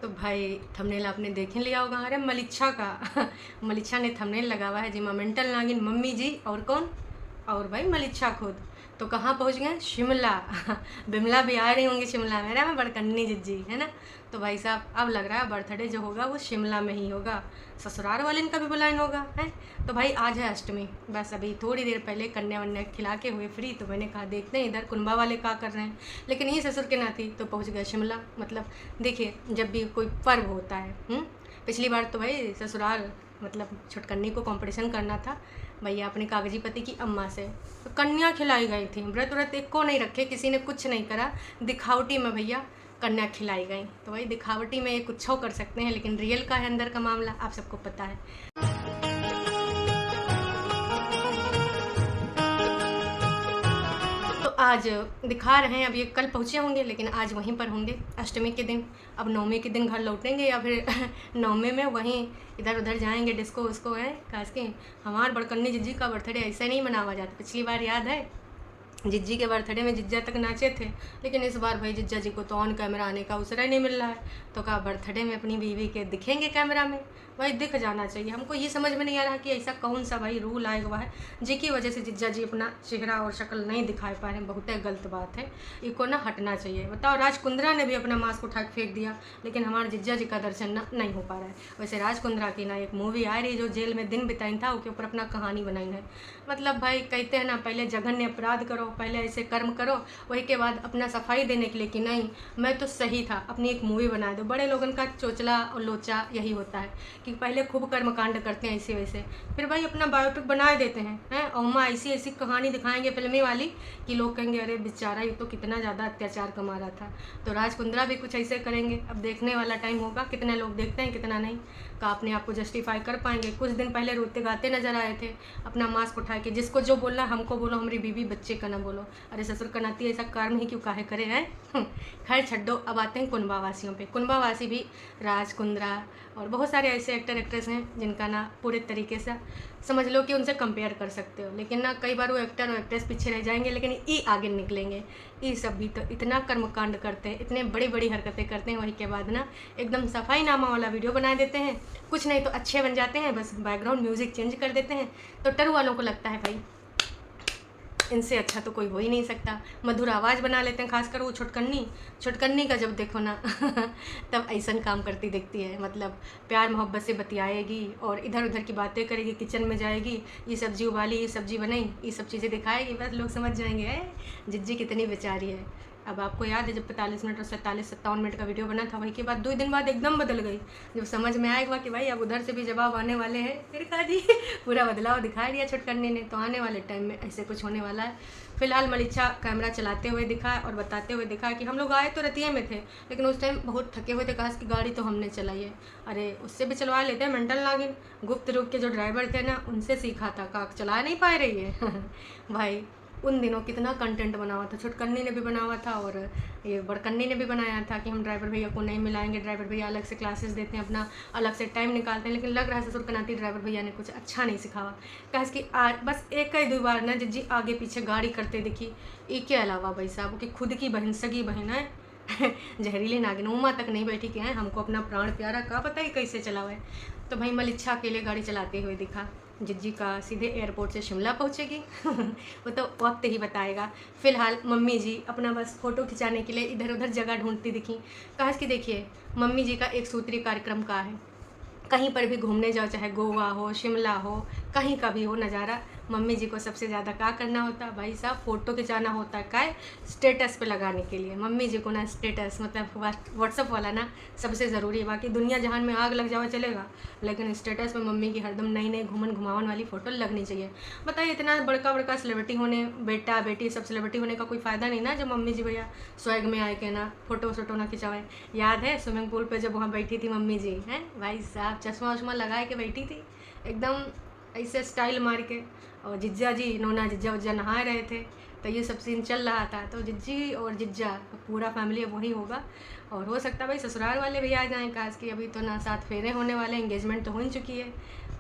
तो भाई थंबनेल आपने देख ही लिया होगा। अरे मलिच्छा का मलिच्छा ने थंबनेल लगा हुआ है जी, मेंटल नागिन मम्मी जी और कौन, और भाई मलिच्छा खुद। तो कहाँ पहुँच गए? शिमला बिमला भी आ रही होंगी शिमला में, मैं बड़कन्नी जिज्जी है ना। तो भाई साहब अब लग रहा है बर्थडे जो होगा वो शिमला में ही होगा, ससुराल वाले इनका भी बुलाइन होगा है। तो भाई आज है अष्टमी, बस अभी थोड़ी देर पहले कन्या वन्या खिला के हुए फ्री, तो मैंने कहा देखते हैं इधर कुनबा वाले क्या कर रहे हैं। लेकिन ये ससुर के नाती तो पहुँच गए शिमला। मतलब देखिए जब भी कोई पर्व होता है, पिछली बार तो भाई ससुराल मतलब छुटकन्नी को कंपटीशन करना था भैया अपने कागजी पति की अम्मा से, तो कन्या खिलाई गई थी। व्रत व्रत एक को नहीं रखे, किसी ने कुछ नहीं करा, दिखावटी में भैया कन्या खिलाई गई। तो भाई दिखावटी में ये कुछ कर सकते हैं, लेकिन रियल का है अंदर का मामला आप सबको पता है। तो आज दिखा रहे हैं, अब ये कल पहुँचे होंगे लेकिन आज वहीं पर होंगे अष्टमी के दिन। अब नवमी के दिन घर लौटेंगे या फिर नवमी में वहीं इधर उधर जाएंगे, डिस्को उसको है। खास के हमारे बड़कन्नी जिज्जी का बर्थडे ऐसे नहीं मनावा जाता। पिछली बार याद है जिज्जी के बर्थडे में जिज्जा तक नाचे थे, लेकिन इस बार भाई जिज्जा जी को तो ऑन कैमरा आने का अवसर ही नहीं मिल रहा है। तो कहा बर्थडे में अपनी बीवी के दिखेंगे कैमरा में, भाई दिख जाना चाहिए। हमको ये समझ में नहीं आ रहा कि ऐसा कौन सा भाई रूल आया हुआ है जिसकी वजह से जिज्जा जी अपना चेहरा और शक्ल नहीं दिखा पा रहे हैं। बहुत गलत बात है, इनको ना हटना चाहिए। बताओ राज कुंद्रा ने भी अपना मास्क उठा के फेंक दिया, लेकिन हमारे जिज्जा जी का दर्शन ना नहीं हो पा रहा है। वैसे राज कुंद्रा की ना एक मूवी आ रही जो जेल में दिन बिताई था, उसके ऊपर अपना कहानी बनाई है। मतलब भाई कहते हैं ना, पहले जघन्य अपराध करो, पहले ऐसे कर्म करो, वही के बाद अपना सफाई देने के लिए कि नहीं मैं तो सही था, अपनी एक मूवी बना दो। बड़े लोगों का चोचला और लोचा यही होता है कि पहले खूब कर्मकांड करते हैं ऐसे वैसे, फिर भाई अपना बायोपिक बना देते हैं और माँ ऐसी ऐसी कहानी दिखाएंगे फिल्मी वाली कि लोग कहेंगे अरे बेचारा ये तो कितना ज़्यादा अत्याचार कमा रहा था। तो राज कुंद्रा भी कुछ ऐसे करेंगे। अब देखने वाला टाइम होगा, कितने लोग देखते हैं कितना नहीं, का अपने आप को जस्टिफाई कर पाएंगे। कुछ दिन पहले रोते गाते नजर आए थे अपना मास्क उठा के, जिसको जो बोलना हमको बोलो, हमारी बीवी बच्चे का ना बोलो। अरे ससुर का नाती ऐसा कर्म ही क्यों काहे करे हैं। खैर छड्डो, अब आते हैं कुनबा वासियों पे। कुनबा वासी भी राज कुंद्रा और बहुत सारे ऐसे एक्टर एक्ट्रेस हैं जिनका ना पूरे तरीके से समझ लो कि उनसे कंपेयर कर सकते हो, लेकिन ना कई बार वो एक्टर और एक्ट्रेस पीछे रह जाएंगे लेकिन ई आगे निकलेंगे। ये सब भी तो इतना कर्मकांड करते हैं, इतने बड़ी बड़ी हरकतें करते हैं, वही के बाद ना एकदम सफाई नामा वाला वीडियो बना देते हैं। कुछ नहीं तो अच्छे बन जाते हैं, बस बैकग्राउंड म्यूज़िक चेंज कर देते हैं। तो टर वालों को लगता है भाई इनसे अच्छा तो कोई हो ही नहीं सकता, मधुर आवाज़ बना लेते हैं। खासकर वो छुटकन्नी का जब देखो ना तब ऐसा काम करती दिखती है। मतलब प्यार मोहब्बत से बतियाएगी और इधर उधर की बातें करेगी, किचन में जाएगी, ये सब्जी उबाली, ये सब्जी बनाई, ये सब चीज़ें दिखाएगी, बस लोग समझ जाएंगे जिज्जी कितनी बेचारी है। अब आपको याद है जब 45 मिनट और 47-57 मिनट का वीडियो बना था, वही के बाद 2 दिन बाद एकदम बदल गई। जब समझ में आएगा कि भाई अब उधर से भी जवाब आने वाले हैं, फिर कहा जी पूरा बदलाव दिखा दिया छुटकन्नी ने। तो आने वाले टाइम में ऐसे कुछ होने वाला है। फिलहाल मलिच्छा कैमरा चलाते हुए दिखा और बताते हुए दिखा कि हम लोग आए तो रतिये में थे, लेकिन उस टाइम बहुत थके हुए थे। कहा कि गाड़ी तो हमने चलाई है। अरे उससे भी चलवा लेते हैं, मेंटल नागिन गुप्त रूप के जो ड्राइवर थे ना उनसे सीखा था, का चला नहीं पा रही है भाई उन दिनों कितना कंटेंट बना हुआ था, छुटकन्नी ने भी बना हुआ था और ये बड़कन्नी ने भी बनाया था कि हम ड्राइवर भैया को नहीं मिलाएंगे, ड्राइवर भैया अलग से क्लासेस देते हैं, अपना अलग से टाइम निकालते हैं। लेकिन लग रहा है ससुर कनाती ड्राइवर भैया ने कुछ अच्छा नहीं सिखावा। कहा कि बस एक ही 2 बार ना जिज्जी आगे पीछे गाड़ी करते दिखी, इसके अलावा भाई साहब कि खुद की बहन सगी बहन है जहरीली नागिन उमा तक नहीं बैठी कि हैं हमको अपना प्राण प्यारा का पता ही कैसे चला हुआ है। तो भाई मलिच्छा अकेले गाड़ी चलाते हुए दिखा। जिज्जी का सीधे एयरपोर्ट से शिमला पहुंचेगी वो तो वक्त ही बताएगा। फिलहाल मम्मी जी अपना बस फ़ोटो खिंचाने के लिए इधर उधर जगह ढूंढती दिखी। कहा कि देखिए मम्मी जी का एक सूत्रीय कार्यक्रम का है, कहीं पर भी घूमने जाओ, चाहे गोवा हो, शिमला हो, कहीं का भी हो नज़ारा, मम्मी जी को सबसे ज़्यादा क्या करना होता है भाई साहब, फ़ोटो खिंचाना होता है। क्या स्टेटस पे लगाने के लिए मम्मी जी को ना स्टेटस मतलब व्हाट्सअप वाला ना सबसे ज़रूरी है। बाकी दुनिया जहान में आग लग जाए चलेगा, लेकिन स्टेटस में मम्मी की हरदम नई नई घूमन घुमावन वाली फ़ोटो लगनी चाहिए। बताइए इतना बड़का बड़का सेलिब्रिटी होने, बेटा बेटी सब सेलिब्रिटी होने का कोई फ़ायदा नहीं ना जब मम्मी जी भैया स्वैग में आए के ना फ़ोटो वोटो ना खिंचाएं। याद है स्विमिंग पूल पर जब वहाँ बैठी थी मम्मी जी, हैं भाई साहब चश्मा वश्मा लगा के बैठी थी एकदम ऐसे स्टाइल मार के, और जिज्जा जी नोना जिज्जा उज्जा नहा रहे थे, तो ये सब सीन चल रहा था। तो जिज्जी और जिज्जा पूरा फैमिली अब वही होगा, और हो सकता है भाई ससुराल वाले भी आ जाएँ। काश कि अभी तो ना 7 फेरे होने वाले, एंगेजमेंट तो हो ही चुकी है।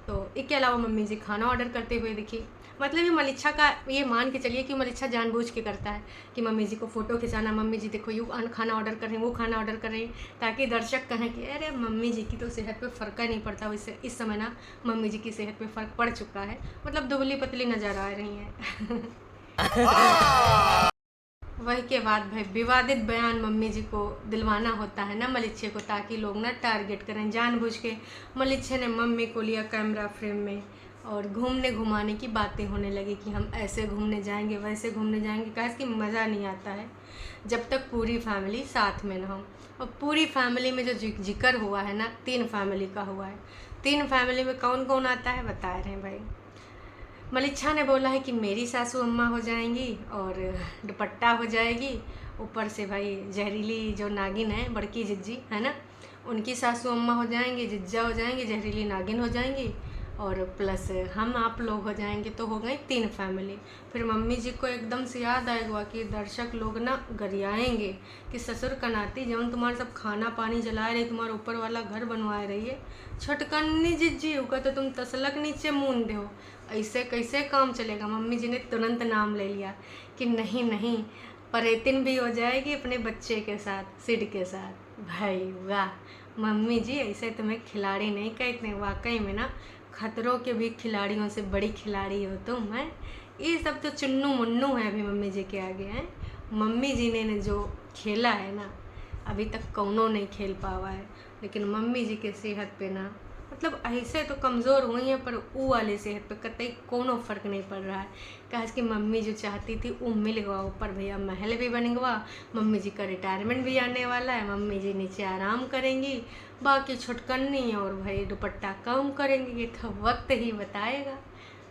तो इसके अलावा मम्मी जी खाना ऑर्डर करते हुए दिखी। मतलब ये मलिच्छा का, ये मान के चलिए कि मलिच्छा जानबूझ के करता है कि मम्मी जी को फ़ोटो खिंचाना, मम्मी जी देखो यूँ खाना ऑर्डर कर रहे हैं, वो खाना ऑर्डर कर रहे हैं, ताकि दर्शक कहें कि अरे मम्मी जी की तो सेहत पे फ़र्क ही नहीं पड़ता। वैसे इस समय ना मम्मी जी की सेहत पे फ़र्क पड़ चुका है, मतलब दुबली पतली नज़र आ रही हैं। वही के बाद भाई विवादित बयान मम्मी जी को दिलवाना होता है ना मलिच्छे को, ताकि लोग ना टारगेट करें जानबूझ के। मलिच्छे ने मम्मी को लिया कैमरा फ्रेम में और घूमने घुमाने की बातें होने लगी कि हम ऐसे घूमने जाएंगे, वैसे घूमने जाएंगे। कहा कि मज़ा नहीं आता है जब तक पूरी फैमिली साथ में ना हो। और पूरी फैमिली में जो जिक्र हुआ है ना, 3 फैमिली का हुआ है। 3 फैमिली में कौन कौन आता है बता रहे हैं भाई। मलिच्छा ने बोला है कि मेरी सासू अम्मा हो जाएंगी और दुपट्टा हो जाएगी, ऊपर से भाई जहरीली जो नागिन है बड़की जिज्जी है ना, उनकी सासू अम्मा हो जाएंगी, जिज्जा हो जाएंगी, जहरीली नागिन हो जाएंगी, और प्लस हम आप लोग हो जाएंगे, तो हो गई 3 फैमिली। फिर मम्मी जी को एकदम से याद आएगा कि दर्शक लोग ना गरियाएंगे कि ससुर कनाती जब तुम्हारा सब खाना पानी जलाए रही, तुम्हारा ऊपर वाला घर बनवाए रही है, छोटकन्नी जिज्जी होगा तो तुम तसलक नीचे मून दे हो, ऐसे कैसे काम चलेगा। मम्मी जी ने तुरंत नाम ले लिया कि नहीं नहीं, परेतिन भी हो जाएगी अपने बच्चे के साथ, सिड के साथ। भाई वाह, मम्मी जी ऐसे तुम्हें खिलाड़ी नहीं कहते, वाकई में ना खतरों के भी खिलाड़ियों से बड़ी खिलाड़ी हो तुम। है ये सब तो चुन्नू मुन्नू है अभी मम्मी जी के आगे हैं। मम्मी जी ने जो खेला है ना, अभी तक कौनों नहीं खेल पावा है। लेकिन मम्मी जी के सेहत पे ना, मतलब ऐसे तो कमज़ोर हुई हैं, पर वो वाले सेहत पे कतई कोनो फ़र्क नहीं पड़ रहा है। कहा कि मम्मी जो चाहती थी वो मिल गवा, ऊपर भैया महल भी बन गवा, मम्मी जी का रिटायरमेंट भी आने वाला है, मम्मी जी नीचे आराम करेंगी, बाकी छुटकन्नी और भाई दुपट्टा कम करेंगी। ये तो वक्त ही बताएगा,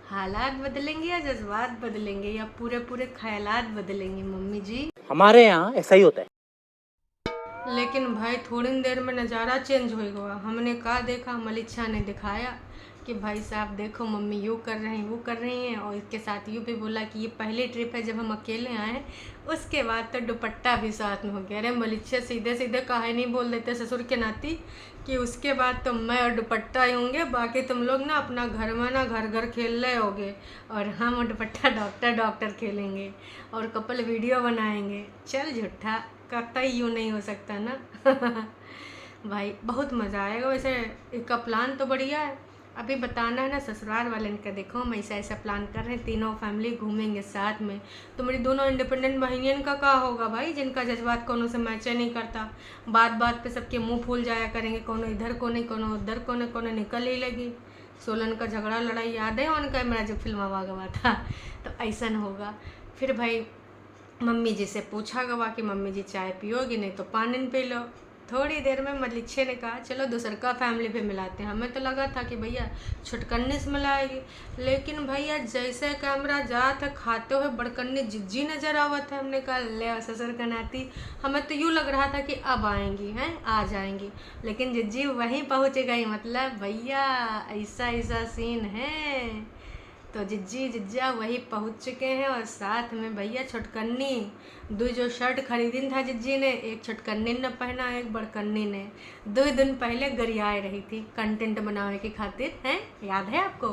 हालात बदलेंगे या जज्बात बदलेंगे या पूरे पूरे ख्यालात बदलेंगे मम्मी जी। हमारे यहाँ ऐसा ही होता है। लेकिन भाई थोड़ी देर में नज़ारा चेंज हो गया। हमने कहा देखा, मलिच्छा ने दिखाया कि भाई साहब देखो मम्मी यूँ कर रहे हैं, वो कर रही हैं, और इसके साथ यूँ भी बोला कि ये पहली ट्रिप है जब हम अकेले आए हैं। उसके बाद तो दुपट्टा भी साथ में हो गया। अरे मलिच्छा सीधे सीधे काहे नहीं बोल देते ससुर के नाती कि उसके बाद तो मैं और दुपट्टा ही होंगे, बाकी तुम लोग ना अपना घर में ना घर घर खेल रहे होगे, और हम और दुपट्टा डॉक्टर डॉक्टर खेलेंगे और कपल वीडियो बनाएंगे। चल झूठा, कतई यूँ नहीं हो सकता ना। भाई बहुत मज़ा आएगा। वैसे इसका प्लान तो बढ़िया है, अभी बताना है ना ससुराल वाले का। देखो हम ऐसा ऐसा प्लान कर रहे हैं, तीनों फैमिली घूमेंगे साथ में। तो मेरी दोनों इंडिपेंडेंट बहनियन का क्या होगा भाई, जिनका जज्बात कोनो से मैच नहीं करता। बात बात पे सबके मुंह फूल जाया करेंगे, कोनो इधर को नहीं, कोनो उधर को नहीं, कोनो निकल ही लगी। सोलन का झगड़ा लड़ाई याद है उनका, मेरा जो फिल्म आवा गवा था। तो ऐसा न होगा। फिर भाई मम्मी जी से पूछा गवा कि मम्मी जी चाय पियोगी, नहीं तो पानी पी लो। थोड़ी देर में मलिच्छे ने कहा चलो दूसर का फैमिली भी मिलाते हैं। हमें तो लगा था कि भैया छुटकन्नी से मिलाएगी, लेकिन भैया जैसे कैमरा जा था खाते हुए बड़कन्नी जिज्जी नज़र आवत है। हमने कहा ले ससुर का नाती, हमें तो यूँ लग रहा था कि अब आएंगी हैं, आ जाएंगी, लेकिन जिज्जी वहीं पहुँच गई। मतलब भैया ऐसा ऐसा सीन है। तो जिज्जी जिज्जा वही पहुंच चुके हैं, और साथ में भैया छुटकन्नी। दो जो शर्ट खरीदी था जिज्जी ने, एक छुटकन्नी ने पहना, एक बड़कन्नी ने। 2 दिन पहले गरियाए रही थी कंटेंट बनाने की खातिर। हैं याद है आपको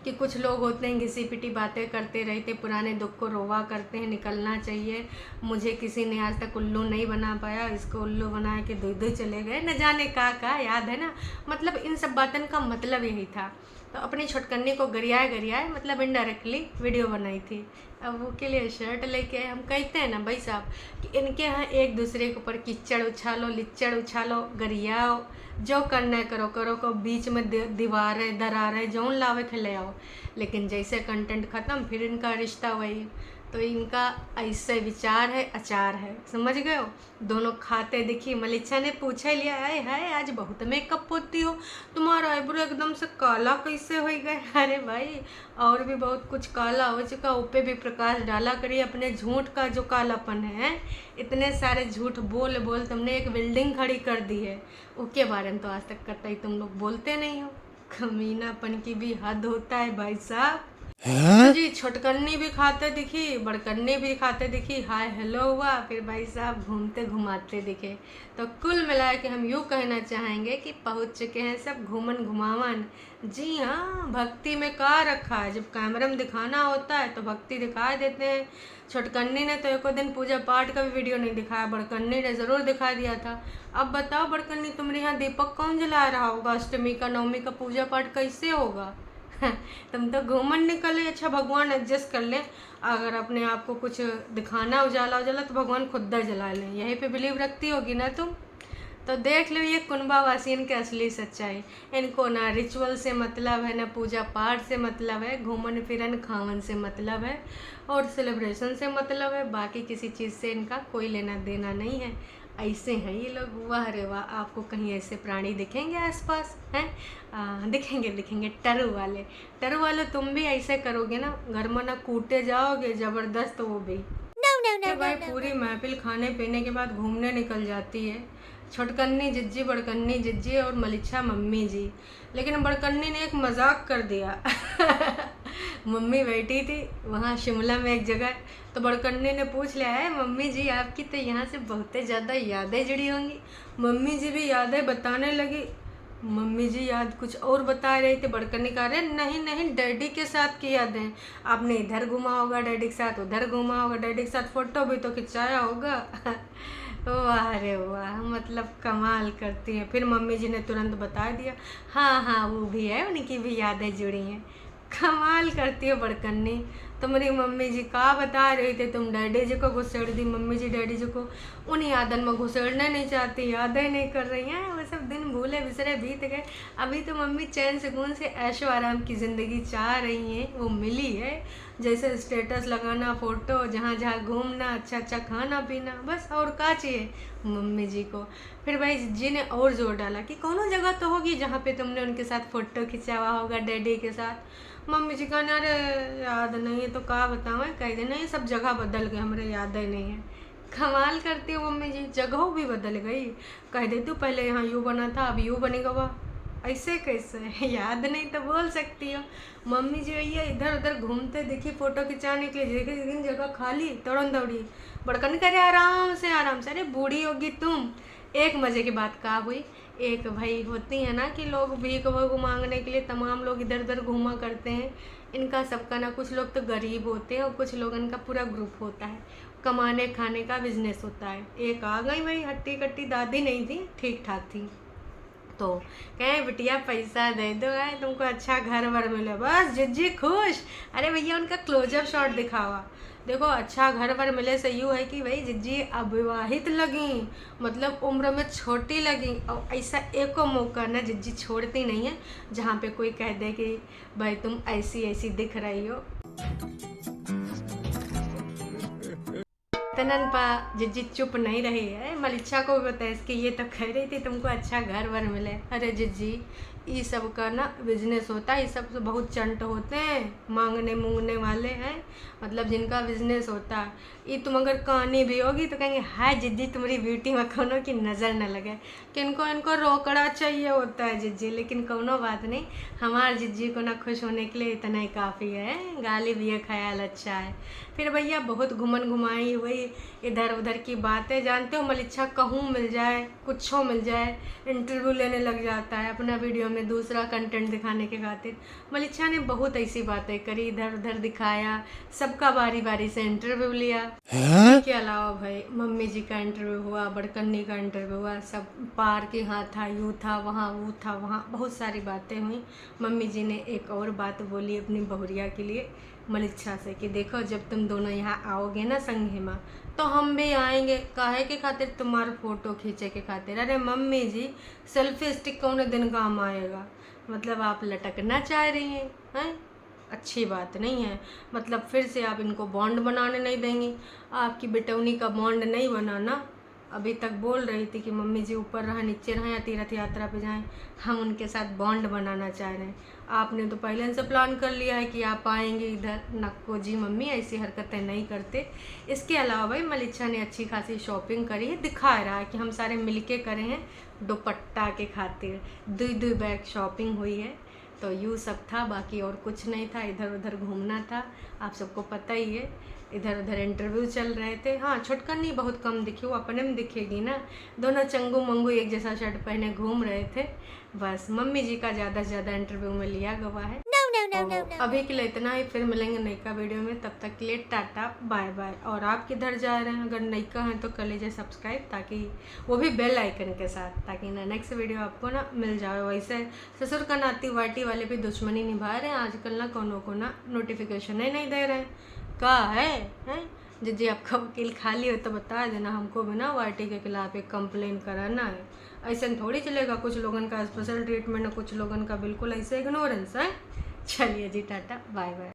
कि कुछ लोग होते हैं घिसी पिटी बातें करते रहते, पुराने दुख को रोवा करते हैं, निकलना चाहिए। मुझे किसी ने आज तक उल्लू नहीं बना पाया, इसको उल्लू बना के दो चले गए, न जाने का याद है ना। मतलब इन सब बातों का मतलब यही था। तो अपनी छुटकन्नी को गरियाए मतलब इनडायरेक्टली वीडियो बनाई थी। अब वो के लिए शर्ट लेके आए। हम कहते हैं ना भाई साहब कि इनके यहाँ एक दूसरे के ऊपर कीचड़ उछालो, लिच्चड़ उछालो, गरियाओ, जो करना है करो करो को, बीच में दीवारें दरारें जौन लावे के ले आओ। लेकिन जैसे कंटेंट ख़त्म फिर इनका रिश्ता वही। तो इनका ऐसे विचार है, अचार है, समझ गए हो। दोनों खाते दिखी। मलिच्छा ने पूछा लिया है आज बहुत मेकअप होती हो, तुम्हारा आईब्रो एकदम से काला कैसे हो गए। अरे भाई और भी बहुत कुछ काला हो चुका, ऊपर भी प्रकाश डाला करिए अपने झूठ का जो कालापन है। इतने सारे झूठ बोल बोल तुमने एक बिल्डिंग खड़ी कर दी है, उसके बारे में तो आज तक कतई तुम लोग बोलते नहीं हो। कमीनापन की भी हद होता है भाई साहब। तो जी छोटकन्नी भी खाते दिखी, बड़कन्नी भी खाते दिखी, हाय हेलो हुआ, फिर भाई साहब घूमते घुमाते दिखे। तो कुल मिला के हम यूँ कहना चाहेंगे कि पहुँच चुके हैं सब घूमन घुमावन। जी हाँ, भक्ति में का रखा है, जब कैमरा में दिखाना होता है तो भक्ति दिखा देते हैं। छोटकन्नी ने तो एको दिन पूजा पाठ का भी वीडियो नहीं दिखाया, बड़कन्नी ने ज़रूर दिखा दिया था। अब बताओ बड़कन्नी, तुम्हारे यहाँ दीपक कौन जला रहा होगा? अष्टमी का नवमी का पूजा पाठ कैसे होगा? तुम तो घूमन निकले, अच्छा भगवान एडजस्ट कर ले। अगर अपने आप को कुछ दिखाना उजाला उजाला तो भगवान खुद दा जला लें, यहीं पे बिलीव रखती होगी ना तुम। तो देख लो ये कुनबा वासियन की असली सच्चाई। इनको ना रिचुअल से मतलब है, ना पूजा पाठ से मतलब है, घूमन फिरन खावन से मतलब है, और सेलिब्रेशन से मतलब है। बाकी किसी चीज़ से इनका कोई लेना देना नहीं है। ऐसे हैं ये लोग, वाह रे वाह। आपको कहीं ऐसे प्राणी दिखेंगे आसपास हैं? दिखेंगे दिखेंगे, टरू वाले तुम भी ऐसे करोगे ना, घर में ना कूटे जाओगे ज़बरदस्त, वो भी फिर भाई पूरी महफिल खाने पीने के बाद घूमने निकल जाती है। छोटकन्नी जिज्जी, बड़कन्नी जिज्जी और मलिच्छा मम्मी जी। लेकिन बड़कन्नी ने एक मजाक कर दिया। मम्मी बैठी थी वहाँ शिमला में एक जगह, तो बड़कन्नी ने पूछ लिया है, मम्मी जी आपकी तो यहाँ से बहुत ज़्यादा यादें जुड़ी होंगी। मम्मी जी भी यादें बताने लगी। मम्मी जी याद कुछ और बता रही थी, बड़कन्नी कह रहे नहीं नहीं, डैडी के साथ की यादें। आपने इधर घुमा होगा डैडी के साथ, उधर घुमा होगा डैडी के साथ, फ़ोटो भी तो खिंचाया होगा। वाह रे वाह, मतलब कमाल करती हैं। फिर मम्मी जी ने तुरंत बता दिया, हाँ हाँ वो भी है, उनकी भी यादें जुड़ी हैं। कमाल करती है बड़कन्नी। तुम्हारी मम्मी जी का बता रही थी, तुम डैडी जी को घुसेड़ दी। मम्मी जी डैडी जी को उन यादन में घुसेड़ना नहीं चाहती, यादें नहीं कर रही हैं, वो सब दिन भूले बिसरे बीत गए। अभी तो मम्मी चैन सुकून से ऐशो आराम की ज़िंदगी चाह रही हैं, वो मिली है। जैसे स्टेटस लगाना, फ़ोटो, जहाँ जहाँ घूमना, अच्छा अच्छा खाना पीना, बस और क्या चाहिए मम्मी जी को। फिर भाई जी ने और जोर डाला कि कोनो जगह तो होगी जहाँ पे तुमने उनके साथ फ़ोटो खिंचावा होगा डैडी के साथ। मम्मी जी कहने अरे याद नहीं है तो का बताऊँ, कह देना ये सब जगह बदल गए, हमारे याद ही नहीं है। कमाल करती हो मम्मी जी, जगह भी बदल गई। कह देती हूँ पहले यहाँ यूँ बना था, अब यूँ बनेगा, वह ऐसे कैसे? याद नहीं तो बोल सकती हो। मम्मी जी भैया इधर उधर घूमते दिखी फ़ोटो खिंचाने के लिए, देखी लेकिन जगह खाली, दौड़न दौड़ी। बड़कन करे आराम से आराम से, अरे बूढ़ी होगी तुम। एक मज़े की बात का हुई, एक भाई होती है ना कि लोग भीख वह मांगने के लिए तमाम लोग इधर उधर घूमा करते हैं। इनका सबका ना, कुछ लोग तो गरीब होते हैं और कुछ लोग इनका पूरा ग्रुप होता है, कमाने खाने का बिजनेस होता है। एक आ गई भाई हट्टी कट्टी, दादी नहीं थी, ठीक ठाक थी, तो कहें बिटिया पैसा दे दो है, तुमको अच्छा घर वर मिले, बस जिज्जी खुश। अरे भैया उनका क्लोजअप शॉट दिखावा, देखो अच्छा घर वर मिले से यूँ है कि भाई जिज्जी अविवाहित लगी, मतलब उम्र में छोटी लगी। और ऐसा एको मौका ना जिज्जी छोड़ती नहीं है जहाँ पे कोई कह दे कि भाई तुम ऐसी ऐसी दिख रही हो। तनन पा जिज्जी चुप नहीं रही है, मलिच्छा को भी बताया इसकी, ये तो कह रही थी तुमको अच्छा घर वर मिले। अरे जिज्जी ये सब का ना बिजनेस होता है, ये सब तो बहुत चंट होते हैं, मांगने मूंगने वाले हैं, मतलब जिनका बिजनेस होता है। ये तुम अगर कहानी भी होगी तो कहेंगे हाय जिज्जी तुम्हारी ब्यूटी में कोनो की नज़र न लगे, कि इनको रोकड़ा चाहिए होता है जिज्जी। लेकिन कोनो बात नहीं, हमारे जिज्जी को ना खुश होने के लिए इतना ही काफ़ी है, गाली भी है, ख्याल अच्छा है। फिर भैया बहुत घुमन घुमाई हुई, इधर उधर की बातें, जानते हो मलिच्छा कहूँ मिल जाए, कुछ मिल जाए, इंटरव्यू लेने लग जाता है अपना वीडियो में दूसरा कंटेंट दिखाने के खातिर। मलिच्छा ने बहुत ऐसी बातें करी, इधर उधर दिखाया, सबका बारी बारी से इंटरव्यू लिया। इसके अलावा भाई मम्मी जी का इंटरव्यू हुआ, बड़कन्नी का इंटरव्यू हुआ, सब पार के यहाँ था, यूँ था, वहाँ वो था, वहाँ बहुत सारी बातें हुई। मम्मी जी ने एक और बात बोली अपनी बहुरिया के लिए मलिच्छा से कि देखो जब तुम दोनों यहाँ आओगे ना संगे माँ, तो हम भी आएंगे, काहे के खातिर? तुम्हारा फ़ोटो खींचे के खातिर। अरे मम्मी जी सेल्फी स्टिक कौन दिन काम आएगा? मतलब आप लटकना चाह रही हैं? अच्छी बात नहीं है। मतलब फिर से आप इनको बॉन्ड बनाने नहीं देंगी, आपकी बेटौनी का बॉन्ड नहीं बनाना। अभी तक बोल रही थी कि मम्मी जी ऊपर रहा नीचे रहा या तीर्थ यात्रा पे जाएं, हम उनके साथ बॉन्ड बनाना चाह रहे हैं। आपने तो पहले से प्लान कर लिया है कि आप आएंगे इधर। नक्को जी मम्मी ऐसी हरकतें नहीं करते। इसके अलावा भाई मलिच्छा ने अच्छी खासी शॉपिंग करी है, दिखा रहा है कि हम सारे मिलके करे हैं दुपट्टा के खातिर। 2 बैग शॉपिंग हुई है। तो यूँ सब था, बाकी और कुछ नहीं था। इधर उधर घूमना था, आप सबको पता ही है। इधर उधर इंटरव्यू चल रहे थे। हाँ, छुटकनी बहुत कम दिखी, वो अपने में दिखेगी ना। दोनों चंगू मंगू एक जैसा शर्ट पहने घूम रहे थे। बस मम्मी जी का ज़्यादा से ज़्यादा इंटरव्यू में लिया गवा है। अभी के लिए इतना ही, फिर मिलेंगे नयका वीडियो में। तब तक के लिए टाटा बाय बाय। और आप किधर जा रहे हैं, अगर नयका हैं तो कर लीजिए सब्सक्राइब, ताकि वो भी बेल आइकन के साथ, ताकि ना नेक्स्ट वीडियो आपको ना मिल जाए। वैसे ससुर का नाती वाटी वाले भी दुश्मनी निभा रहे हैं आजकल ना, कोनो को ना नोटिफिकेशन ही नहीं दे रहे हैं। का है जी आपका वकील खाली हो तो बता देना, हमको भी ना वाटी के खिलाफ एक कंप्लेन कराना है। ऐसे थोड़ी चलेगा, कुछ लोगन का स्पेशल ट्रीटमेंट है, कुछ लोगन का बिल्कुल ऐसे इग्नोरेंस है। चलिए जी, टाटा बाय बाय।